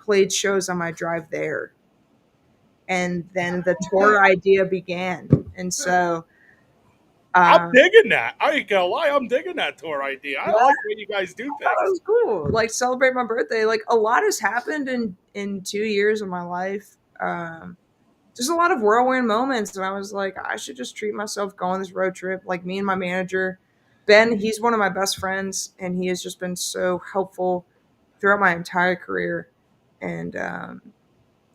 played shows on my drive there? And then the tour idea began. And so I'm uh, digging that. I ain't gonna lie, I'm digging that tour idea. I yeah, like the way you guys do that things. was cool. Like celebrate my birthday. Like a lot has happened in 2 years of my life. Just a lot of whirlwind moments, and I was like, I should just treat myself, go on this road trip. Like me and my manager, Ben, he's one of my best friends, and he has just been so helpful throughout my entire career. And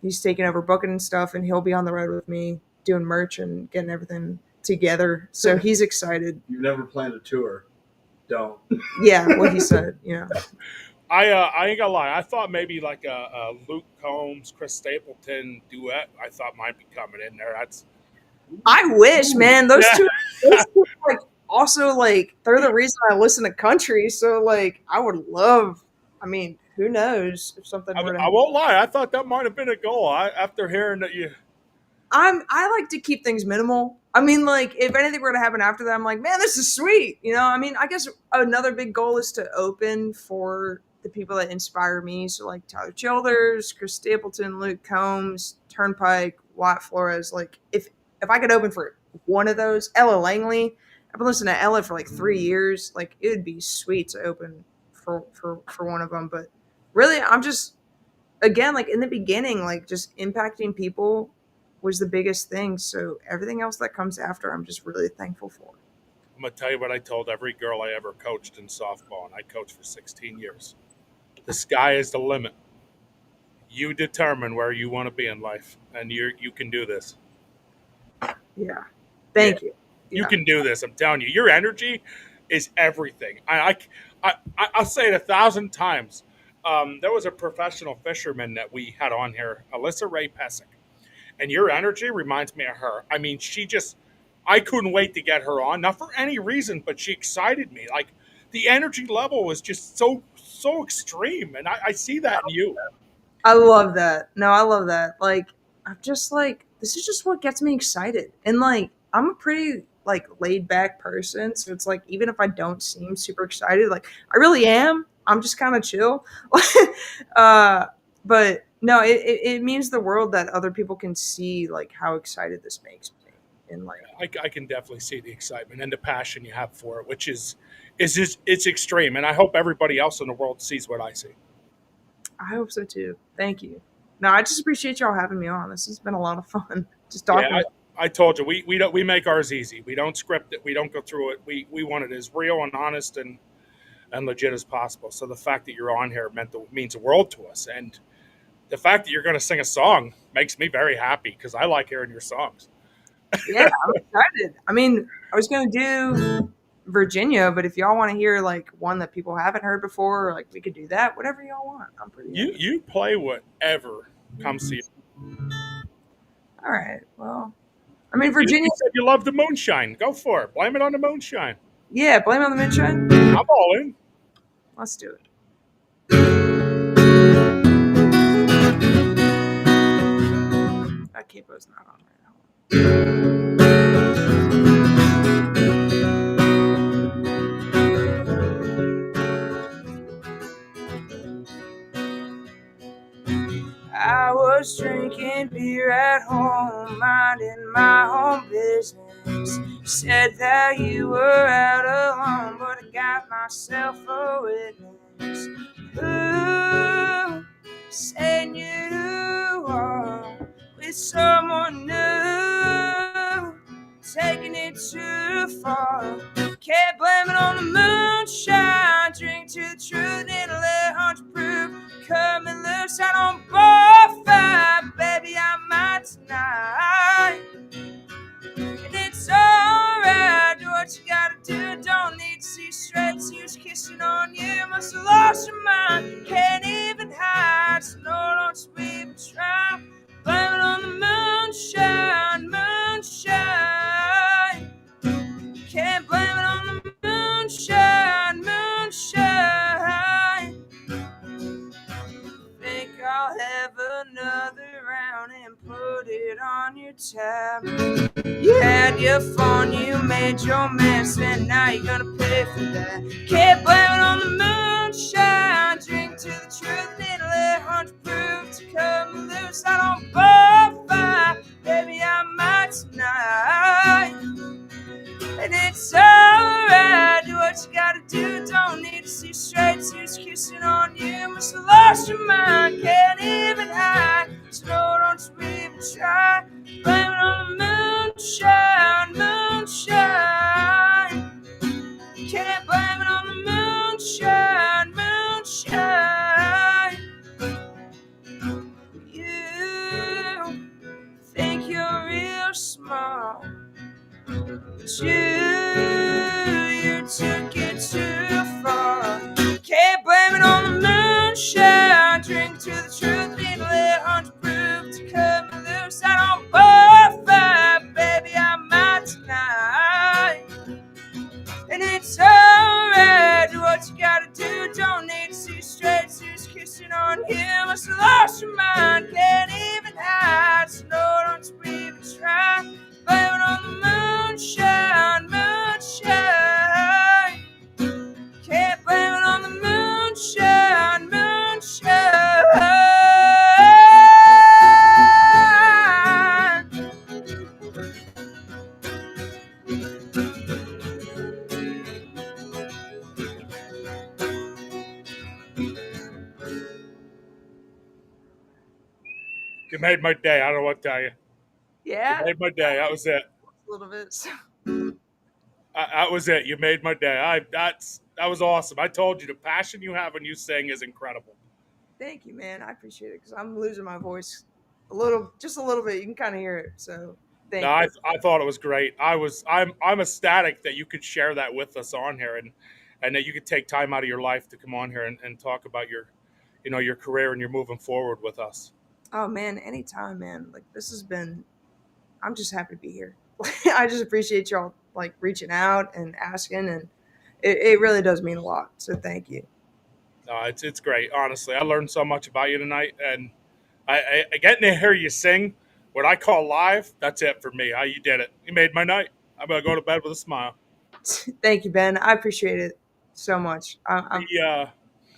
he's taken over booking and stuff, and he'll be on the road with me doing merch and getting everything together. So he's excited. You've never planned a tour. Don't. Yeah, what he said. I ain't gonna lie. I thought maybe like a Luke Combs, Chris Stapleton duet. I thought might be coming in there. That's I wish, man. Those Yeah. two like also like they're the reason I listen to country. So like I would love. I mean, who knows if something were to I happen. won't lie. I thought that might have been a goal. After hearing that you, I like to keep things minimal. I mean, like if anything were to happen after that, I'm like, man, this is sweet. I mean, I guess another big goal is to open for the people that inspire me. So like Tyler Childers, Chris Stapleton, Luke Combs, Turnpike, Wyatt Flores. Like if I could open for one of those, Ella Langley. I've been listening to Ella for like 3 years. Like it would be sweet to open for one of them. But really, I'm just again like in the beginning, like just impacting people was the biggest thing. So everything else that comes after, I'm just really thankful for. I'm gonna tell you what I told every girl I ever coached in softball, and I coached for 16 years. The sky is the limit. You determine where you want to be in life, and you can do this. Yeah. Yeah, Thank you. you Yeah. can do this. I'm telling you, your energy is everything. I'll say it 1,000 times. There was a professional fisherman that we had on here, Alyssa Ray Pesic, and your energy reminds me of her. I mean, I couldn't wait to get her on, not for any reason, but she excited me. Like the energy level was just so extreme, and I see that in you. I love that. No, I love that. Like, I'm just like, this is just what gets me excited. And like, I'm a pretty like laid back person. So it's like, even if I don't seem super excited, like I really am, I'm just kind of chill. uh, but no, it means the world that other people can see like how excited this makes me. And like, I can definitely see the excitement and the passion you have for it, which is just it's extreme, and I hope everybody else in the world sees what I see. I hope so too. Thank you. No, I just appreciate y'all having me on. This has been a lot of fun. Just Yeah, talking. I told you we make ours easy. We don't script it. We don't go through it. We want it as real and honest and legit as possible. So the fact that you're on here means the world to us, and the fact that you're going to sing a song makes me very happy because I like hearing your songs. Yeah, I'm excited. I mean, I was gonna do Virginia, but if y'all want to hear like one that people haven't heard before, like we could do that. Whatever y'all want. I'm pretty You open. you play whatever comes to you. All right. Well, I mean, You Virginia. said you love the moonshine. Go for it. Blame it on the moonshine. Yeah, blame it on the moonshine. I'm all in. Let's do it. That capo's not on right now. I was drinking beer at home, minding my own business. Said that you were out alone, but I got myself a witness. Who said you are with someone new, taking it too far? Can't blame it on the moonshine. Drink to the truth and let 100 proof. Come and loose out on bar five, baby, I might tonight. And it's alright, do what you gotta do. Don't need to see straight tears kissing on you. Must have lost your mind, can't even hide. So no, don't you even try. Blame it on the moonshine, moonshine. Can't blame it on the moonshine, moonshine. Think I'll have another round and put it shit on your tab. You had your fun, you made your mess, and now you're gonna pay for that. Can't blame it on the moonshine. Drink to the truth, need a little 100 proof to come loose. I don't bonfire, baby, I might tonight. And it's alright, do what you gotta do. Don't need to see straight, who's kissing on you. Must have lost your mind, can't even hide. So no, don't you even try. Blame it on the moonshine, moonshine. Can't blame it on the moonshine, moonshine. You think you're real smart, but you took it too far. Can't blame it on the moonshine. Drink to the truth, need a little 100 proof to cut me loose. I don't bonfire, baby, I might tonight. And it's alright, do what you gotta do. Don't need to see straight, who's kissing on him. Must have lost your mind, can't even hide. So no, don't you even try. Blame it on the moonshine, moonshine. Can't blame it on the moonshine, moonshine. You made my day. I don't know what to tell you. Yeah, You made my day. That was it. a little bit. That was it. You made my day. That was awesome. I told you the passion you have when you sing is incredible. Thank you, man. I appreciate it because I'm losing my voice a little, just a little bit. You can kind of hear it. So thank No, you. I thought it was great. I'm ecstatic that you could share that with us on here, and that you could take time out of your life to come on here and talk about your career and you're moving forward with us. Oh man, anytime, man. Like this has been. I'm just happy to be here. I just appreciate y'all like reaching out and asking, and it really does mean a lot. So thank you. No, it's great. Honestly, I learned so much about you tonight, and I getting to hear you sing what I call live. That's it for me. How you did it. You made my night. I'm gonna go to bed with a smile. Thank you, Ben. I appreciate it so much. Yeah,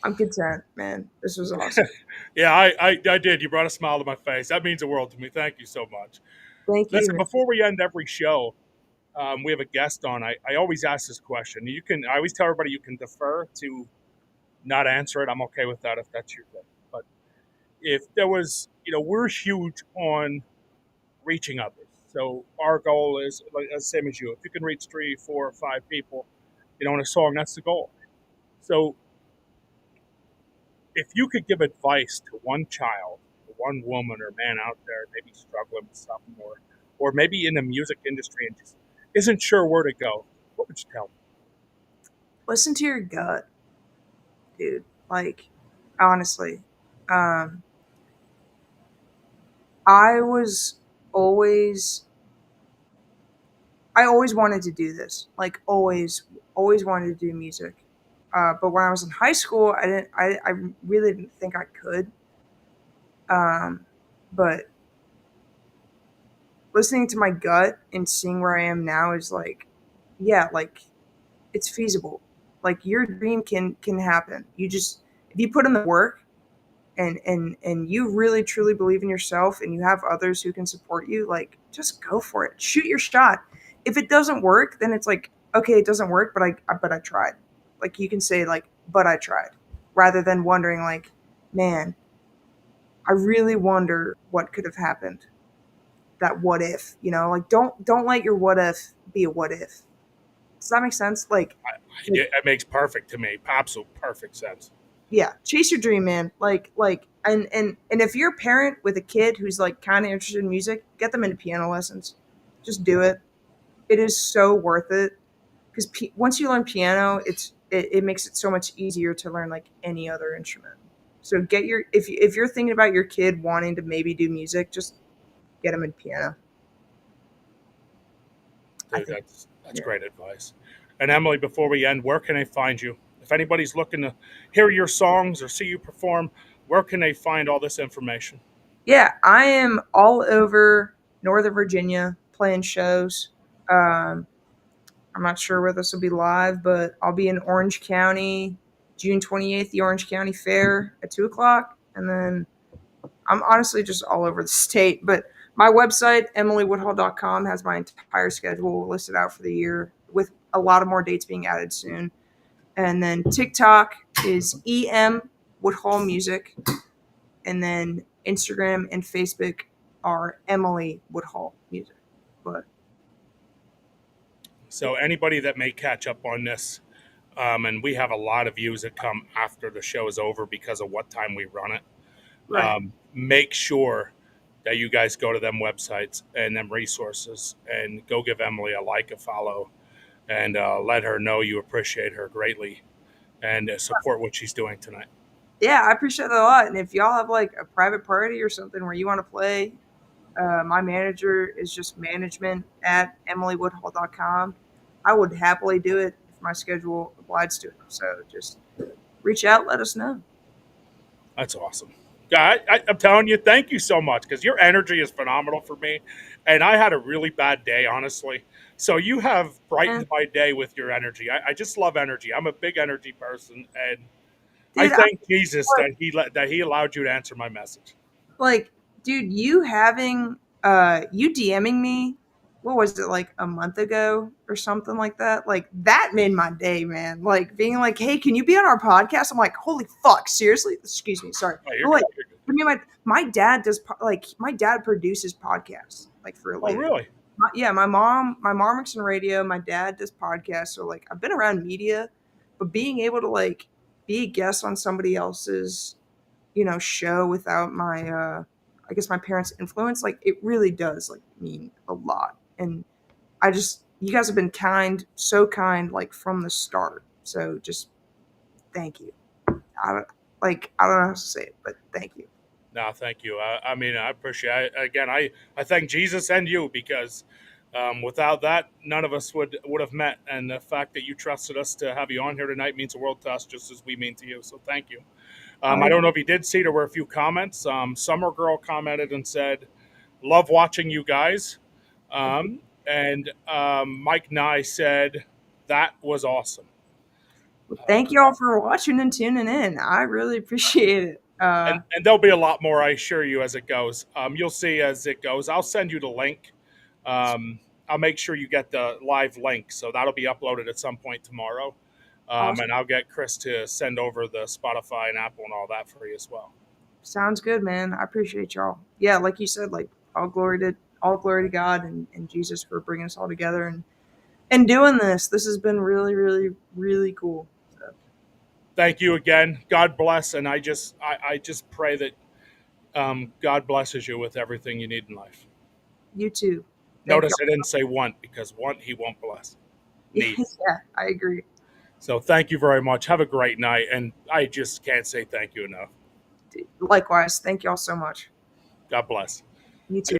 I'm content, man. This was awesome. yeah, I did. You brought a smile to my face. That means the world to me. Thank you so much. Thank you, Listen, man. before we end every show, we have a guest on. I always ask this question. I always tell everybody you can defer to not answer it. I'm okay with that if that's your thing. But if there was, we're huge on reaching others. So our goal is like the same as you. If you can reach 3, 4, 5 people, in a song, that's the goal. So if you could give advice to one child, one woman or man out there, maybe struggling with something, or maybe in the music industry and just isn't sure where to go, what would you tell them? Listen to your gut, dude. Like, honestly, um, I was always, I always wanted to do this. Like, always wanted to do music. But when I was in high school, I really didn't think I could. Um, but listening to my gut and seeing where I am now is like, yeah, like it's feasible. Like your dream can happen. You just if you put in the work and you really truly believe in yourself and you have others who can support you, like just go for it. Shoot your shot. If it doesn't work, then it's like, okay, it doesn't work, but I tried. Like you can say like, but I tried, rather than wondering like, man, I really wonder what could have happened. That what if, like don't let your what if be a what if. Does that make sense? It makes perfect to me, absolute perfect sense. Yeah, chase your dream, man. And if you're a parent with a kid who's like kind of interested in music, get them into piano lessons. Just do it. It is so worth it because once you learn piano, it makes it so much easier to learn like any other instrument. So get your if you're thinking about your kid wanting to maybe do music, just get them in piano. I Dude, think. that's Yeah. great advice. And Emily, before we end, where can they find you? If anybody's looking to hear your songs or see you perform, where can they find all this information? Yeah, I am all over Northern Virginia, playing shows. I'm not sure where this will be live, but I'll be in Orange County, June 28th, the Orange County Fair at 2 o'clock. And then I'm honestly just all over the state. But my website, emilywoodhull.com, has my entire schedule listed out for the year with a lot of more dates being added soon. And then TikTok is EM Woodhull Music. And then Instagram and Facebook are Emily Woodhull Music. But So anybody that may catch up on this, and we have a lot of views that come after the show is over because of what time we run it. right. Make sure that you guys go to them websites and them resources and go give Emily a like, a follow, and let her know you appreciate her greatly and support what she's doing tonight. Yeah, I appreciate that a lot. And if y'all have like a private party or something where you want to play, my manager is just management at emilywoodhull.com. I would happily do it if my schedule obliges to it. So just reach out, let us know. That's awesome. I'm telling you, thank you so much because your energy is phenomenal for me. And I had a really bad day, honestly. So you have brightened my day with your energy. I just love energy. I'm a big energy person. And Dude, I thank Jesus that he allowed you to answer my message. like, dude, you DMing me, what was it, like a month ago or something like that? Like, that made my day, man. Like, being like, hey, can you be on our podcast? I'm like, holy fuck, seriously? Excuse me, sorry. Oh, you're But, like, good. You're good. I mean, my dad does, like, my dad produces podcasts, like, for a Oh, living. really? Yeah, my mom works in radio. My dad does podcasts. So, like, I've been around media, but being able to, like, be a guest on somebody else's, show without my, I guess my parents' influence, like, it really does, like, mean a lot. And you guys have been kind, so kind, like, from the start. So just thank you. I don't know how to say it, but thank you. No, thank you. I mean, I appreciate it. Again, I thank Jesus and you because without that, none of us would have met. And the fact that you trusted us to have you on here tonight means the world to us just as we mean to you. So thank you. I don't know if you did see, there were a few comments. Summer Girl commented and said, love watching you guys. And Mike Nye said, that was awesome. Thank you all for watching and tuning in. I really appreciate it. And there'll be a lot more, I assure you, as it goes. You'll see as it goes. I'll send you the link. I'll make sure you get the live link. So that'll be uploaded at some point tomorrow. Awesome. And I'll get Chris to send over the Spotify and Apple and all that for you as well. Sounds good, man. I appreciate y'all. Yeah, like you said, like all glory to God and Jesus for bringing us all together and doing this. This has been really, really, really cool. So. Thank you again. God bless, and I just pray that God blesses you with everything you need in life. You too. Notice I didn't say want, because want He won't bless. Need. Yeah, I agree. So thank you very much. Have a great night, and I just can't say thank you enough. Likewise, thank y'all so much. God bless. You too.